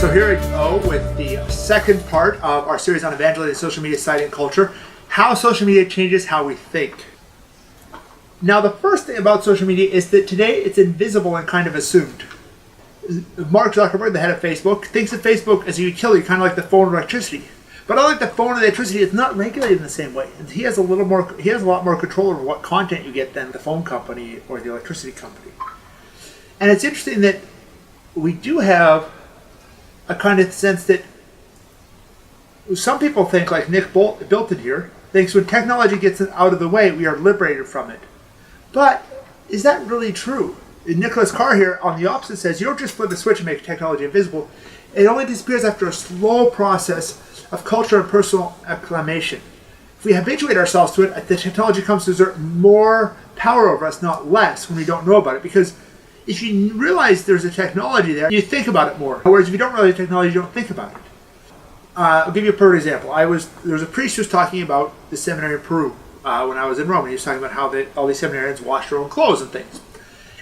So here we go with the second part of our series on evangelizing social media, society, and culture. How social media changes how we think. Now, the first thing about social media is that today it's invisible and kind of assumed. Mark Zuckerberg, the head of Facebook, thinks of Facebook as a utility, kind of like the phone or electricity. But unlike the phone and the electricity, it's not regulated in the same way. He has a lot more control over what content you get than the phone company or the electricity company. And it's interesting that we do have a kind of sense that some people think, like Nick Bilton here, thinks when technology gets out of the way, we are liberated from it. But is that really true? Nicholas Carr here on the opposite says, you don't just flip the switch and make technology invisible. It only disappears after a slow process of culture and personal acclimation. If we habituate ourselves to it, the technology comes to exert more power over us, not less, when we don't know about it. Because if you realize there's a technology there, you think about it more. Whereas if you don't realize the technology, you don't think about it. I'll give you a perfect example. There was a priest who was talking about the seminary in Peru when I was in Rome. And he was talking about how all these seminarians wash their own clothes and things.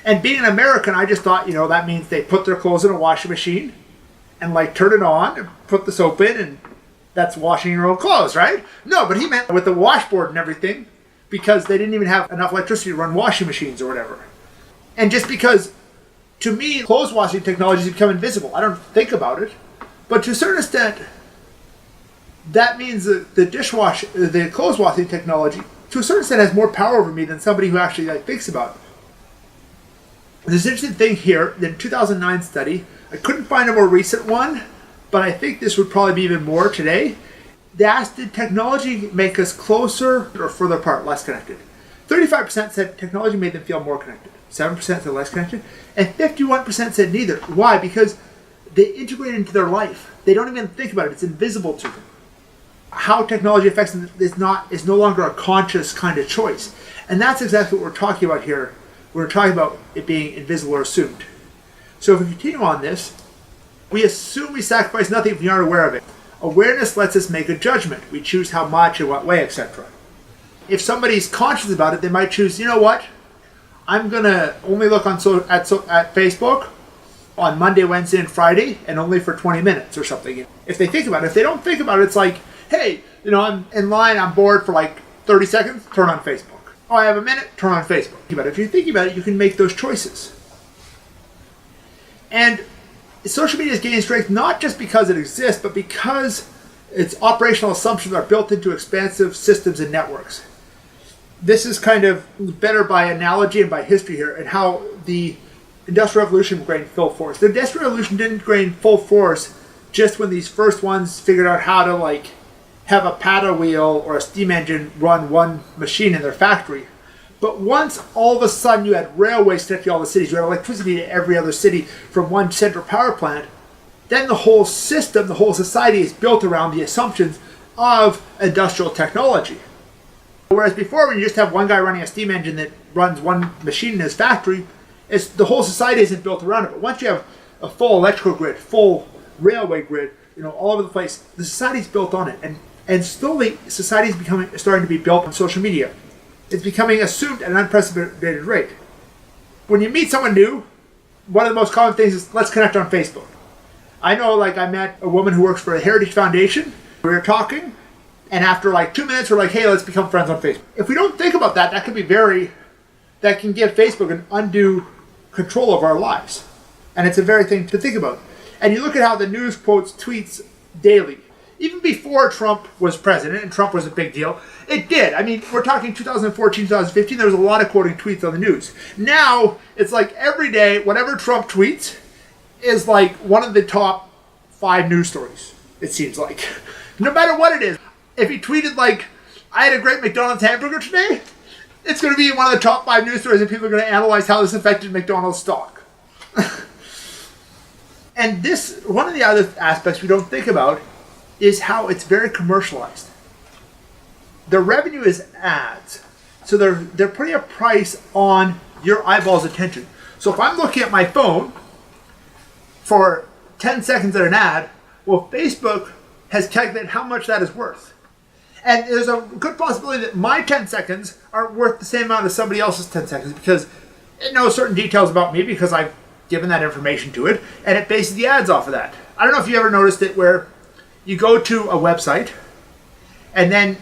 And being an American, I just thought, that means they put their clothes in a washing machine and turn it on and put the soap in, and that's washing your own clothes, right? No, but he meant with the washboard and everything, because they didn't even have enough electricity to run washing machines or whatever. And just because, to me, clothes washing technology has become invisible. I don't think about it. But to a certain extent, that means that the clothes washing technology, to a certain extent, has more power over me than somebody who actually thinks about it. There's an interesting thing here. In a 2009 study, I couldn't find a more recent one, but I think this would probably be even more today. They asked, did technology make us closer or further apart, less connected? 35% said technology made them feel more connected. 7% said less connected. And 51% said neither. Why? Because they integrate it into their life. They don't even think about it. It's invisible to them. How technology affects them is no longer a conscious kind of choice. And that's exactly what we're talking about here. We're talking about it being invisible or assumed. So if we continue on this, we assume we sacrifice nothing if we aren't aware of it. Awareness lets us make a judgment. We choose how much, in what way, etc. If somebody's conscious about it, they might choose, you know what? I'm going to only look at Facebook on Monday, Wednesday, and Friday, and only for 20 minutes or something. If they think about it. If they don't think about it, it's like, hey, I'm in line, I'm bored for 30 seconds, turn on Facebook. Oh, I have a minute, turn on Facebook. But if you're thinking about it, you can make those choices. And social media is gaining strength not just because it exists, but because its operational assumptions are built into expansive systems and networks. This is kind of better by analogy and by history here, and how the Industrial Revolution gained full force. The Industrial Revolution didn't gain full force just when these first ones figured out how to have a paddle wheel or a steam engine run one machine in their factory. But once all of a sudden you had railways connecting all the cities, you had electricity to every other city from one central power plant, then the whole system, the whole society is built around the assumptions of industrial technology. Whereas before, when you just have one guy running a steam engine that runs one machine in his factory, the whole society isn't built around it. But once you have a full electrical grid, full railway grid, all over the place, the society's built on it. And slowly, society is starting to be built on social media. It's becoming assumed at an unprecedented rate. When you meet someone new, one of the most common things is, let's connect on Facebook. I know, I met a woman who works for a Heritage Foundation. We were talking, and after 2 minutes, we're like, hey, let's become friends on Facebook. If we don't think about that, that can give Facebook an undue control of our lives. And it's a very thing to think about. And you look at how the news quotes tweets daily. Even before Trump was president, and Trump was a big deal, it did. I mean, we're talking 2014, 2015, there was a lot of quoting tweets on the news. Now, it's every day, whatever Trump tweets is one of the top 5 news stories, it seems like. No matter what it is. If he tweeted I had a great McDonald's hamburger today, it's going to be one of the top 5 news stories, and people are going to analyze how this affected McDonald's stock. And one of the other aspects we don't think about is how it's very commercialized. The revenue is ads. So they're putting a price on your eyeballs' attention. So if I'm looking at my phone for 10 seconds at an ad, well, Facebook has calculated how much that is worth. And there's a good possibility that my 10 seconds are worth the same amount as somebody else's 10 seconds, because it knows certain details about me because I've given that information to it, and it bases the ads off of that. I don't know if you ever noticed it where you go to a website and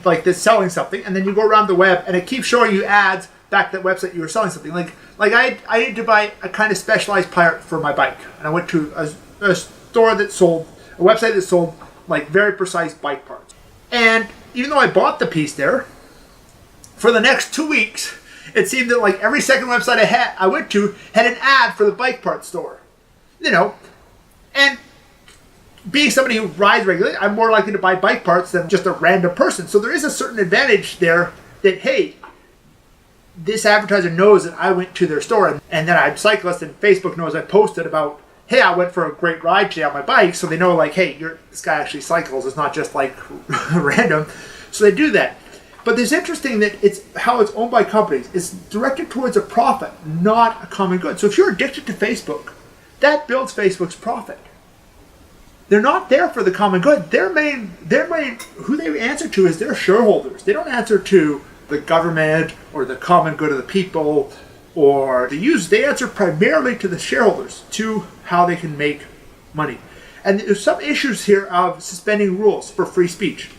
like they're selling something, and then you go around the web and it keeps showing you ads back to that website you were selling something. Like I needed to buy a kind of specialized part for my bike, and I went to a store that sold, a website that sold like very precise bike parts. And even though I bought the piece there, for the next 2 weeks, it seemed that like every second website I went to had an ad for the bike parts store. You know, and being somebody who rides regularly, I'm more likely to buy bike parts than just a random person. So there is a certain advantage there that, hey, this advertiser knows that I went to their store and that I'm a cyclist, and Facebook knows I posted about, hey, I went for a great ride today on my bike. So they know like, hey, this guy actually cycles. It's not just like random. So they do that. But it's interesting that it's how it's owned by companies. It's directed towards a profit, not a common good. So if you're addicted to Facebook, that builds Facebook's profit. They're not there for the common good. Their main, who they answer to is their shareholders. They don't answer to the government or the common good of the people or the users. They answer primarily to the shareholders, to how they can make money. And there's some issues here of suspending rules for free speech.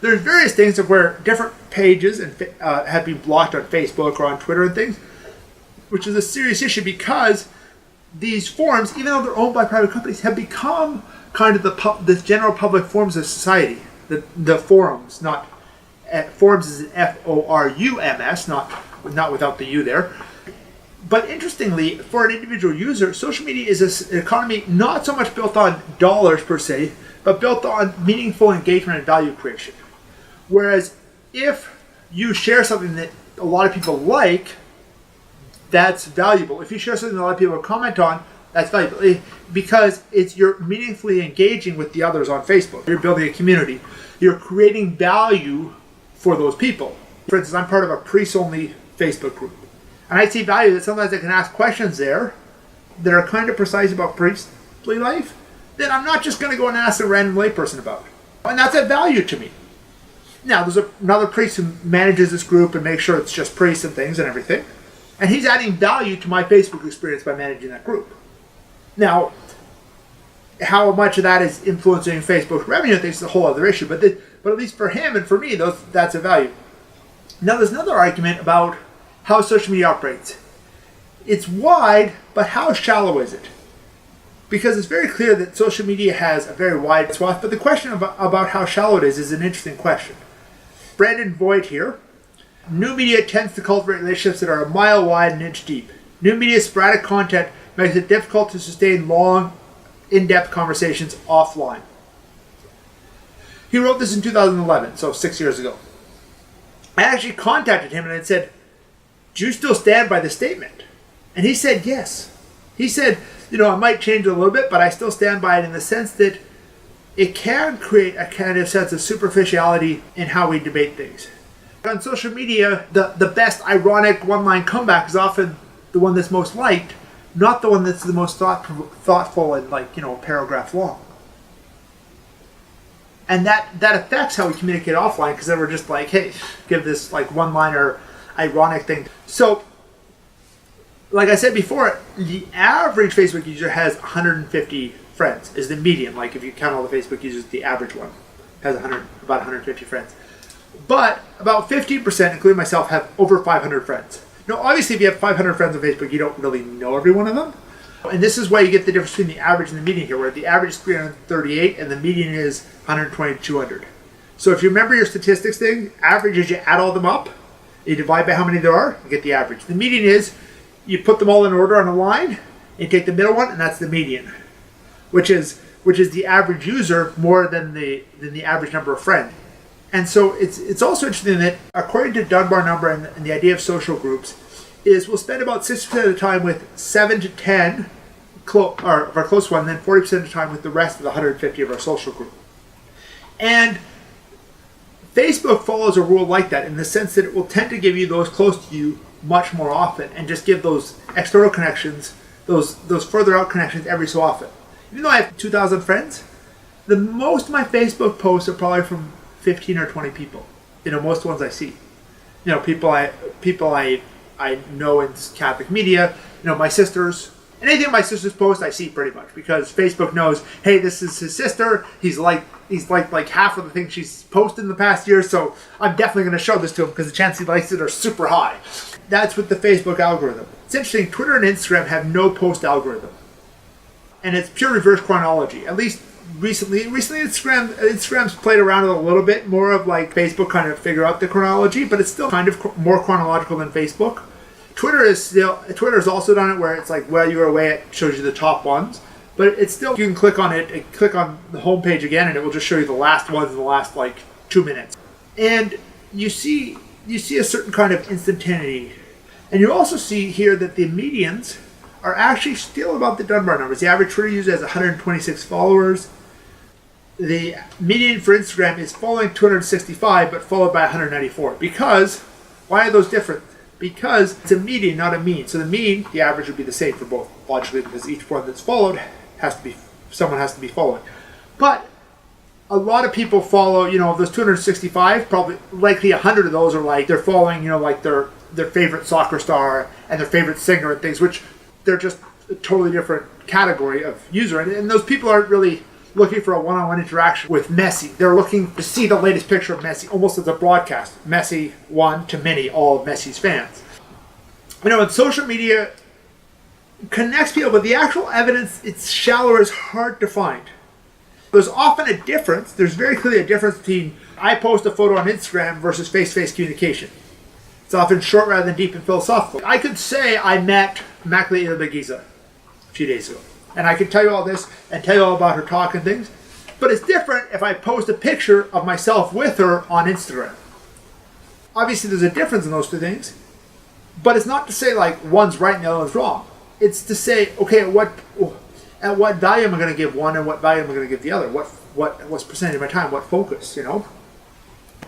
There's various things of where different pages have been blocked on Facebook or on Twitter and things, which is a serious issue because these forums, even though they're owned by private companies, have become kind of the general public forms of society. The forums, not forums is an FORUMS, not without the U there. But interestingly, for an individual user, social media is an economy not so much built on dollars per se, but built on meaningful engagement and value creation. Whereas if you share something that a lot of people like, that's valuable. If you share something that a lot of people comment on, that's valuable because you're meaningfully engaging with the others on Facebook. You're building a community. You're creating value for those people. For instance, I'm part of a priest-only Facebook group. And I see value that sometimes I can ask questions there that are kind of precise about priestly life that I'm not just going to go and ask a random layperson about. And that's a value to me. Now, there's another priest who manages this group and makes sure it's just priests and things and everything. And he's adding value to my Facebook experience by managing that group. Now, how much of that is influencing Facebook revenue and things is a whole other issue. But at least for him and for me, that's a value. Now, there's another argument about how social media operates. It's wide, but how shallow is it? Because it's very clear that social media has a very wide swath, but the question about how shallow it is an interesting question. Brandon Voigt here. New media tends to cultivate relationships that are a mile wide and an inch deep. New media's sporadic content makes it difficult to sustain long, in-depth conversations offline. He wrote this in 2011, so 6 years ago. I actually contacted him and I said, do you still stand by the statement? And he said yes. He said, I might change it a little bit, but I still stand by it in the sense that it can create a kind of sense of superficiality in how we debate things. On social media, the best ironic one-line comeback is often the one that's most liked, not the one that's the most thoughtful and a paragraph long. And that affects how we communicate offline, because then we're just like, hey, give this one-liner ironic thing. So, like I said before, the average Facebook user has 150 friends, is the median. Like if you count all the Facebook users, the average one has about 150 friends. But about 15%, including myself, have over 500 friends. Now, obviously, if you have 500 friends on Facebook, you don't really know every one of them. And this is why you get the difference between the average and the median here, where the average is 338 and the median is 120 to 200. So if you remember your statistics thing, average is you add all them up, you divide by how many there are, you get the average. The median is you put them all in order on a line, you take the middle one, and that's the median, which is the average user more than the average number of friends. And so it's also interesting that according to Dunbar number and the idea of social groups is we'll spend about 60% of the time with 7 to 10 of our close one, and then 40% of the time with the rest of the 150 of our social group. And Facebook follows a rule like that in the sense that it will tend to give you those close to you much more often and just give those external connections, those further out connections every so often. Even though I have 2,000 friends, the most of my Facebook posts are probably from 15 or 20 people. Most ones I see. People I know in Catholic media, my sisters. Anything my sisters post, I see pretty much, because Facebook knows, hey, this is his sister. He's liked like half of the things she's posted in the past year, so I'm definitely going to show this to him because the chances he likes it are super high. That's with the Facebook algorithm. It's interesting, Twitter and Instagram have no post algorithm. And it's pure reverse chronology. At least recently Instagram's played around with a little bit more of like Facebook kind of figure out the chronology, but it's still kind of more chronological than Facebook. Twitter's also done it where it's like while you're away it shows you the top ones, but it's still, you can click on it and click on the home page again and it will just show you the last ones in the last like 2 minutes. And you see a certain kind of instantaneity. And you also see here that the medians are actually still about the Dunbar numbers. The average Twitter user has 126 followers. The median for Instagram is following 265 but followed by 194. Because, why are those different? Because it's a median, not a mean. So the mean, the average would be the same for both, logically, because each one that's followed someone has to be following. But a lot of people follow, of those 265, probably likely 100 of those are like they're following, like their favorite soccer star and their favorite singer and things, which they're just a totally different category of user. And those people aren't really looking for a one-on-one interaction with Messi. They're looking to see the latest picture of Messi, almost as a broadcast. Messi one to many, all of Messi's fans. And social media connects people, but the actual evidence, it's shallow, is hard to find. There's often a difference. There's very clearly a difference between I post a photo on Instagram versus face-to-face communication. It's often short rather than deep and philosophical. I could say I met Immaculate Begiza a few days ago. And I can tell you all this and tell you all about her talk and things. But it's different if I post a picture of myself with her on Instagram. Obviously, there's a difference in those two things. But it's not to say like one's right and the other one's wrong. It's to say, okay, at what value am I going to give one and what value am I going to give the other? What's percentage of my time? What focus,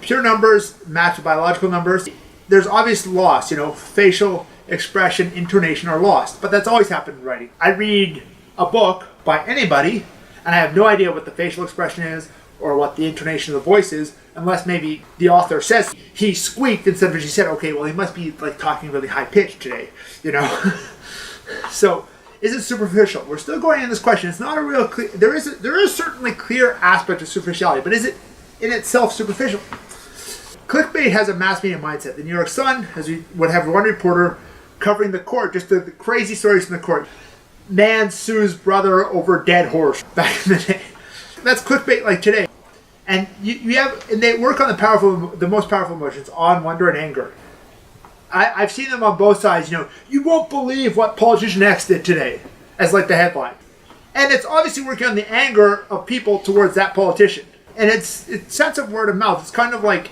Pure numbers match biological numbers. There's obvious loss, facial expression, intonation are lost. But that's always happened in writing. I read a book by anybody, and I have no idea what the facial expression is or what the intonation of the voice is, unless maybe the author says he squeaked instead of she said, okay, well, he must be like talking really high pitched today, So, is it superficial? We're still going in this question. It's not a real clear. There is certainly clear aspect of superficiality, but is it in itself superficial? Clickbait has a mass media mindset. The New York Sun would have one reporter covering the court, just the crazy stories from the court. Man sues brother over dead horse back in the day. That's clickbait like today. And and they work on the most powerful emotions, awe, wonder, and anger. I've seen them on both sides. You won't believe what politician X did today, as like the headline. And it's obviously working on the anger of people towards that politician. And it's sense of word of mouth. It's kind of like,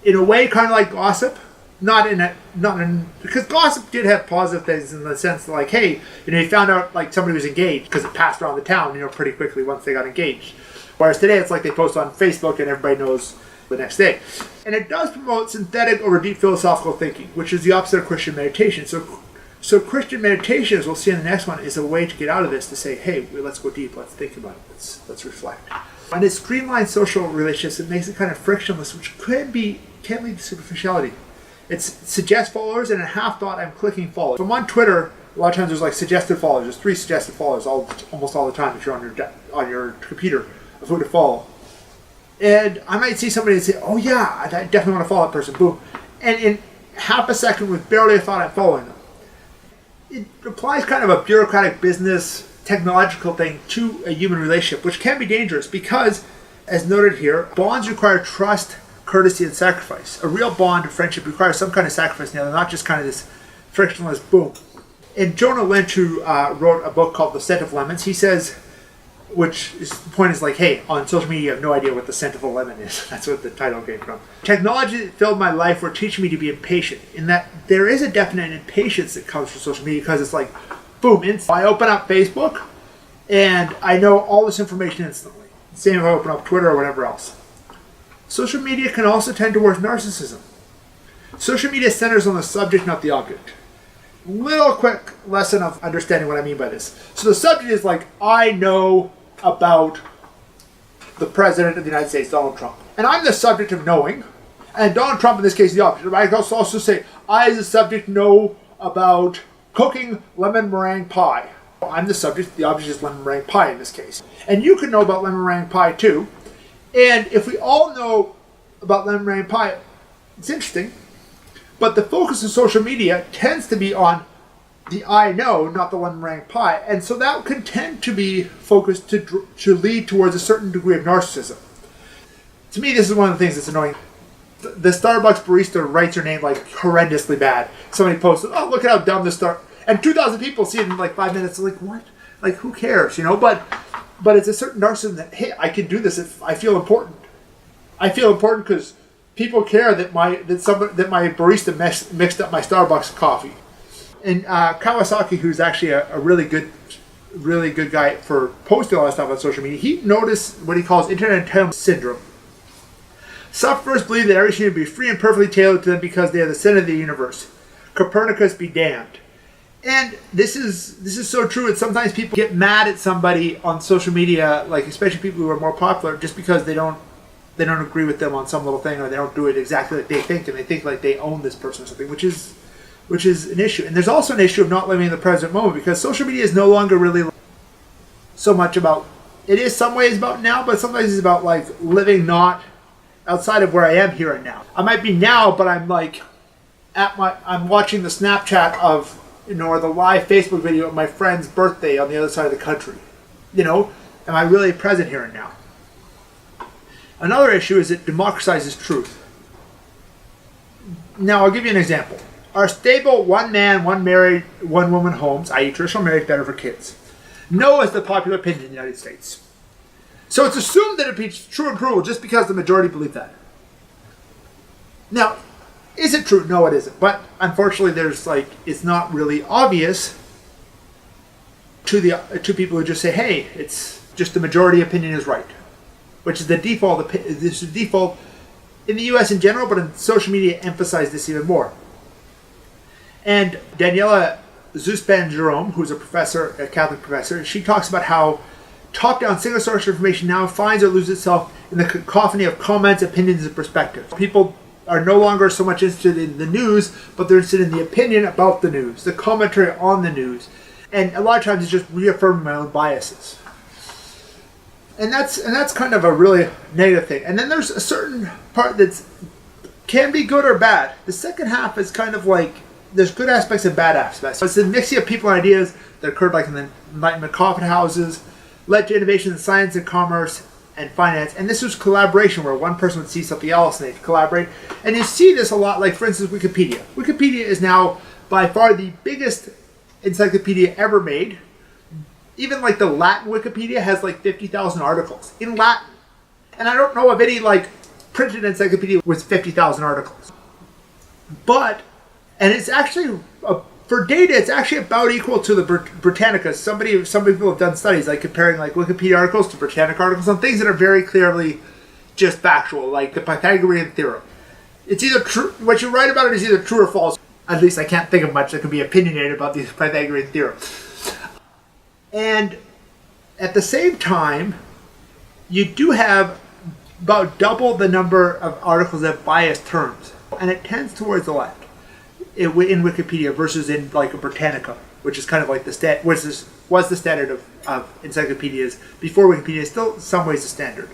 in a way, kind of like gossip. Because gossip did have positive things in the sense that, like, hey, you found out like somebody was engaged because it passed around the town, pretty quickly once they got engaged. Whereas today, it's like they post on Facebook and everybody knows the next day. And it does promote synthetic over deep philosophical thinking, which is the opposite of Christian meditation. So Christian meditation, as we'll see in the next one, is a way to get out of this, to say, hey, let's go deep, let's think about it, let's reflect. And it streamlines social relationships. It makes it kind of frictionless, which can lead to superficiality. It suggests followers, and in half thought, I'm clicking follow. If I'm on Twitter, a lot of times there's like suggested followers. There's 3 suggested followers almost all the time if you're on your computer of who to follow. And I might see somebody and say, oh yeah, I definitely want to follow that person. Boom. And in half a second, with barely a thought, I'm following them. It applies kind of a bureaucratic business, technological thing to a human relationship, which can be dangerous because, as noted here, bonds require trust, courtesy, and sacrifice. A real bond of friendship requires some kind of sacrifice now, not just kind of this frictionless boom. And Jonah Lynch, who wrote a book called The Scent of Lemons, he says, the point is like, hey, on social media you have no idea what the scent of a lemon is. That's what the title came from. Technology that filled my life were teaching me to be impatient, in that there is a definite impatience that comes from social media because it's like, boom, I open up Facebook and I know all this information instantly. Same if I open up Twitter or whatever else. Social media can also tend towards narcissism. Social media centers on the subject, not the object. Little quick lesson of understanding what I mean by this. So the subject is like, I know about the President of the United States, Donald Trump. And I'm the subject of knowing, and Donald Trump in this case is the object. I can also say, I as a subject know about cooking lemon meringue pie. I'm the subject, the object is lemon meringue pie in this case. And you can know about lemon meringue pie too. And if we all know about lemon meringue pie, it's interesting. But the focus of social media tends to be on the I know, not the lemon meringue pie. And so that can tend to be focused to lead towards a certain degree of narcissism. To me, this is one of the things that's annoying. The Starbucks barista writes her name like horrendously bad. Somebody posts, oh, look at how dumb this Starbucks. And 2,000 people see it in like 5 minutes. Like, what? Like, who cares, you know? But it's a certain narcissism that, hey, I can do this if I feel important. I feel important because people care that my barista mixed up my Starbucks coffee. And Kawasaki, who's actually a really good guy for posting all that stuff on social media, he noticed what he calls internet entitlement syndrome. Sufferers believe that everything should be free and perfectly tailored to them because they are the center of the universe. Copernicus be damned. And this is so true. And sometimes people get mad at somebody on social media, like especially people who are more popular, just because they don't agree with them on some little thing, or they don't do it exactly like they think, and they think like they own this person or something, which is an issue. And there's also an issue of not living in the present moment, because social media is no longer really so much about. It is some ways about now, but sometimes it's about like living not outside of where I am here and now. I might be now, but I'm like I'm watching the Snapchat of, or the live Facebook video of my friend's birthday on the other side of the country. Am I really present here and now? Another issue is it democratizes truth. Now, I'll give you an example. Are stable one man, one married, one woman homes, i.e. traditional marriage, better for kids? No is the popular opinion in the United States. So it's assumed that it be true and provable just because the majority believe that. Now, is it true? No, it isn't. But unfortunately, it's not really obvious to people who just say, hey, it's just the majority opinion is right, which is the default. This is the default in the U.S. in general, but in social media emphasize this even more. And Daniela Zuspan-Jerome, who's a Catholic professor, she talks about how top-down single source information now finds or loses itself in the cacophony of comments, opinions, and perspectives. People are no longer so much interested in the news, but they're interested in the opinion about the news, the commentary on the news. And a lot of times it's just reaffirming my own biases. And that's kind of a really negative thing. And then there's a certain part that can be good or bad. The second half is kind of like, there's good aspects and bad aspects. So it's the mixing of people and ideas that occurred like in the Enlightenment coffee houses, led to innovation in science and commerce and finance. And this was collaboration, where one person would see something else and they'd collaborate. And you see this a lot, like for instance, Wikipedia. Wikipedia is now by far the biggest encyclopedia ever made. Even like the Latin Wikipedia has like 50,000 articles in Latin. And I don't know of any like printed encyclopedia with 50,000 articles. And it's actually, for data, it's actually about equal to the Britannica. Some people have done studies like comparing like Wikipedia articles to Britannica articles on things that are very clearly just factual, like the Pythagorean theorem. It's either true, what you write about it is either true or false. At least I can't think of much that can be opinionated about the Pythagorean theorem. And at the same time, you do have about double the number of articles that have biased terms. And it tends towards the left in Wikipedia versus in like a Britannica, which is kind of like was the standard of encyclopedias before Wikipedia. Still in some ways the standard.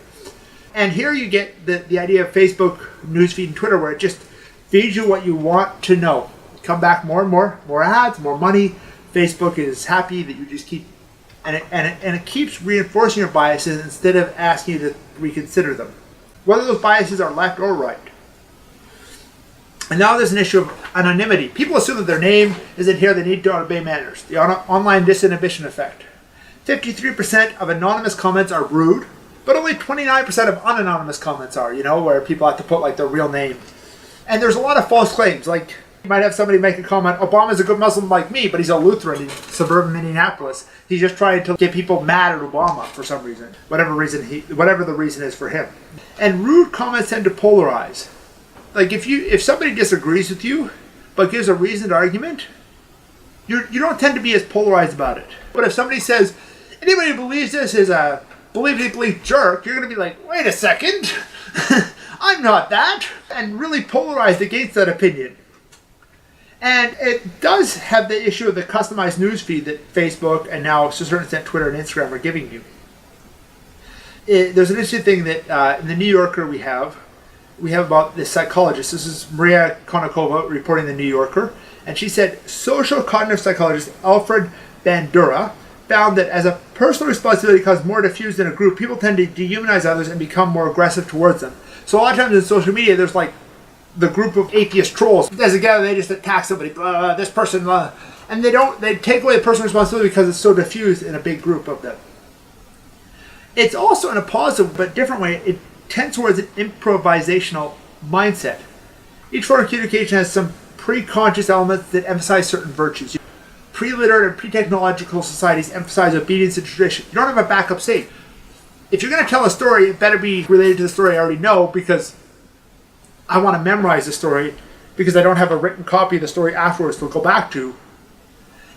And here you get the idea of Facebook, newsfeed, and Twitter, where it just feeds you what you want to know. Come back more and more ads, more money. Facebook is happy that you just keep, and it keeps reinforcing your biases instead of asking you to reconsider them, whether those biases are left or right. And now there's an issue of anonymity. People assume that their name isn't here, they need to obey manners. The online disinhibition effect. 53% of anonymous comments are rude, but only 29% of unanonymous comments are, where people have to put like their real name. And there's a lot of false claims, like you might have somebody make a comment, Obama's a good Muslim like me, but he's a Lutheran in suburban Minneapolis. He's just trying to get people mad at Obama for some reason, whatever the reason is for him. And rude comments tend to polarize. Like if somebody disagrees with you, but gives a reasoned argument, you don't tend to be as polarized about it. But if somebody says, anybody who believes this is a believe jerk, you're going to be like, wait a second, I'm not that, and really polarized against that opinion. And it does have the issue of the customized news feed that Facebook and now to a certain extent Twitter and Instagram are giving you. There's an interesting thing that in the New Yorker we have about this psychologist. This is Maria Konnikova reporting in the New Yorker. And she said, social cognitive psychologist Alfred Bandura found that as a personal responsibility becomes more diffused in a group, people tend to dehumanize others and become more aggressive towards them. So a lot of times in social media, there's like the group of atheist trolls. As together, they just attack somebody, this person, and they take away the personal responsibility because it's so diffused in a big group of them. It's also in a positive but different way, it tends towards an improvisational mindset. Each form of communication has some pre-conscious elements that emphasize certain virtues. Pre-literate and pre-technological societies emphasize obedience and tradition. You don't have a backup safe. If you're going to tell a story, it better be related to the story I already know, because I want to memorize the story, because I don't have a written copy of the story afterwards to go back to.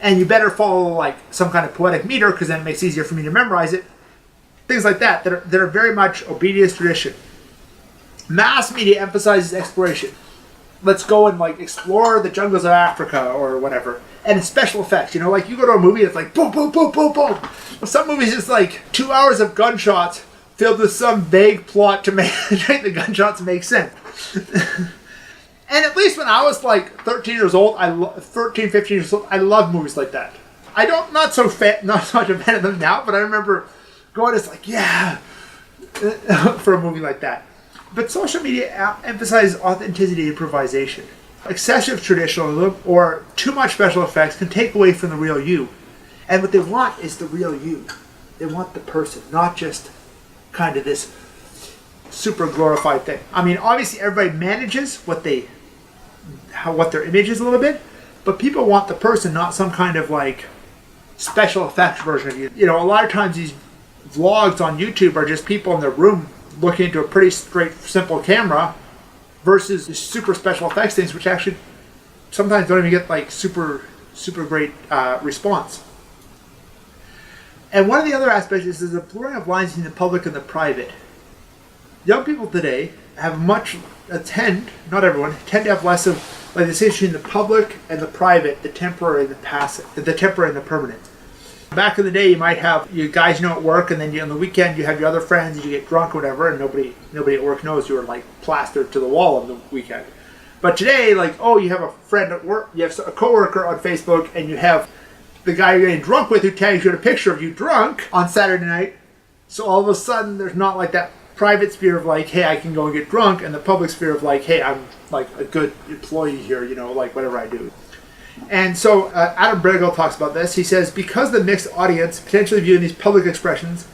And you better follow like some kind of poetic meter, because then it makes it easier for me to memorize it. Things like that are very much obedience tradition. Mass media emphasizes exploration. Let's go and like explore the jungles of Africa or whatever. And it's special effects, like you go to a movie, it's like boom, boom, boom, boom, boom. Some movies it's like 2 hours of gunshots filled with some vague plot to make the gunshots make sense. And at least when I was like 13 years old, 15 years old, I loved movies like that. Not so much a fan of them now, but I remember going, it's like, yeah, for a movie like that. But social media emphasizes authenticity and improvisation. Excessive traditionalism or too much special effects can take away from the real you. And what they want is the real you. They want the person, not just kind of this super glorified thing. I mean, obviously everybody manages what their image is a little bit, but people want the person, not some kind of like special effects version of you. A lot of times these vlogs on YouTube are just people in their room looking into a pretty straight, simple camera versus the super special effects things, which actually sometimes don't even get like super great response. And one of the other aspects is the blurring of lines between the public and the private. Young people today tend to have less of like this issue between the public and the private, the temporary and the passive, the temporary and the permanent. Back in the day, you might have you guys at work, and then on the weekend you have your other friends, and you get drunk or whatever, and nobody at work knows you were like plastered to the wall on the weekend. But today, like, you have a friend at work, you have a coworker on Facebook, and you have the guy you're getting drunk with who tags you in a picture of you drunk on Saturday night. So all of a sudden, there's not like that private sphere of like, hey, I can go and get drunk, and the public sphere of like, hey, I'm like a good employee here, like whatever I do. And so Adam Bregel talks about this. He says, because the mixed audience potentially viewing these public expressions,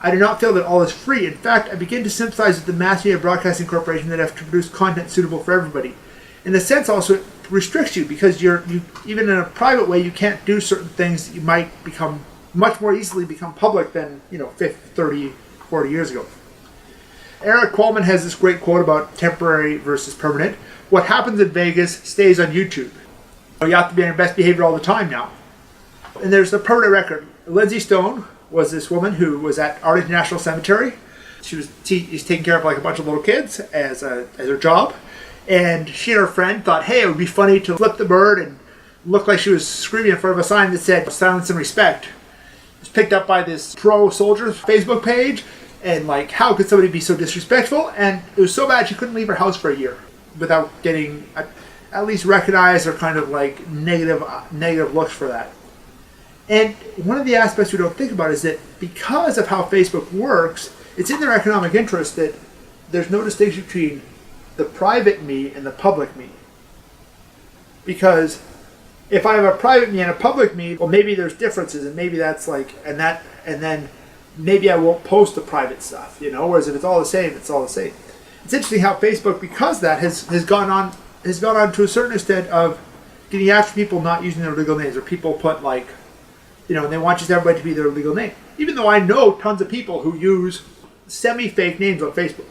I do not feel that all is free. In fact, I begin to sympathize with the mass media broadcasting corporation that have to produce content suitable for everybody. In a sense, also, it restricts you because you even in a private way, you can't do certain things that you might become much more easily become public than 50, 30, 40 years ago. Eric Qualman has this great quote about temporary versus permanent. What happens in Vegas stays on YouTube. You have to be on your best behavior all the time now. And there's the permanent record. Lindsay Stone was this woman who was at Arlington National Cemetery. She's taking care of like a bunch of little kids as her job. And she and her friend thought, hey, it would be funny to flip the bird and look like she was screaming in front of a sign that said, silence and respect. It was picked up by this pro-soldiers Facebook page. And like, how could somebody be so disrespectful? And it was so bad she couldn't leave her house for a year without getting at least recognized or kind of like negative looks for that. And one of the aspects we don't think about is that because of how Facebook works, it's in their economic interest that there's no distinction between the private me and the public me. Because if I have a private me and a public me, well, maybe there's differences, and maybe that's like, and then maybe I won't post the private stuff, whereas if it's all the same, it's all the same. It's interesting how Facebook, because that, has gone on to a certain extent of getting after people not using their legal names, or people put like, and they want just everybody to be their legal name. Even though I know tons of people who use semi-fake names on Facebook.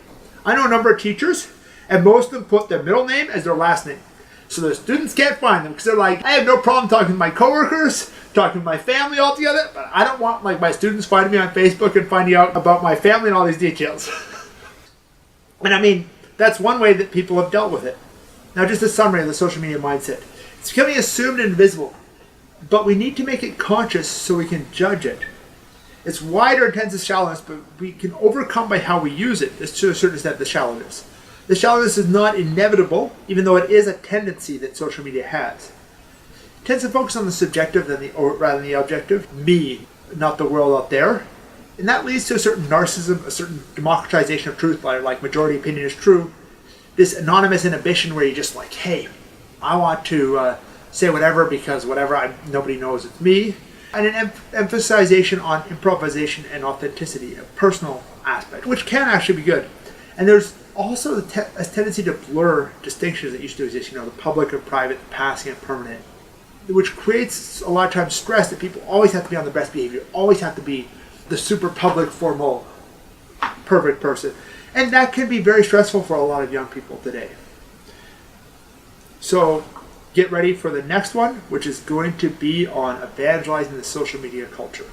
I know a number of teachers, and most of them put their middle name as their last name. So the students can't find them, because they're like, I have no problem talking to my coworkers, talking to my family all together, but I don't want like my students finding me on Facebook and finding out about my family and all these details. And I mean, that's one way that people have dealt with it. Now, just a summary of the social media mindset. It It's becoming assumed and invisible, but we need to make it conscious so we can judge it. It's wider, intense as shallowness, but we can overcome by how we use it. It's to a certain extent the shallowness. The shallowness is not inevitable, even though it is a tendency that social media has. It tends to focus on the subjective rather than the objective. Me, not the world out there. And that leads to a certain narcissism, a certain democratization of truth, like majority opinion is true. This anonymous inhibition where you're just like, hey, I want to say whatever because nobody knows it's me. And an emphasization on improvisation and authenticity, a personal aspect, which can actually be good. And there's also a tendency to blur distinctions that used to exist, the public and private, the passing and permanent, which creates a lot of times stress that people always have to be on their best behavior, always have to be the super public, formal, perfect person. And that can be very stressful for a lot of young people today. So get ready for the next one, which is going to be on evangelizing the social media culture.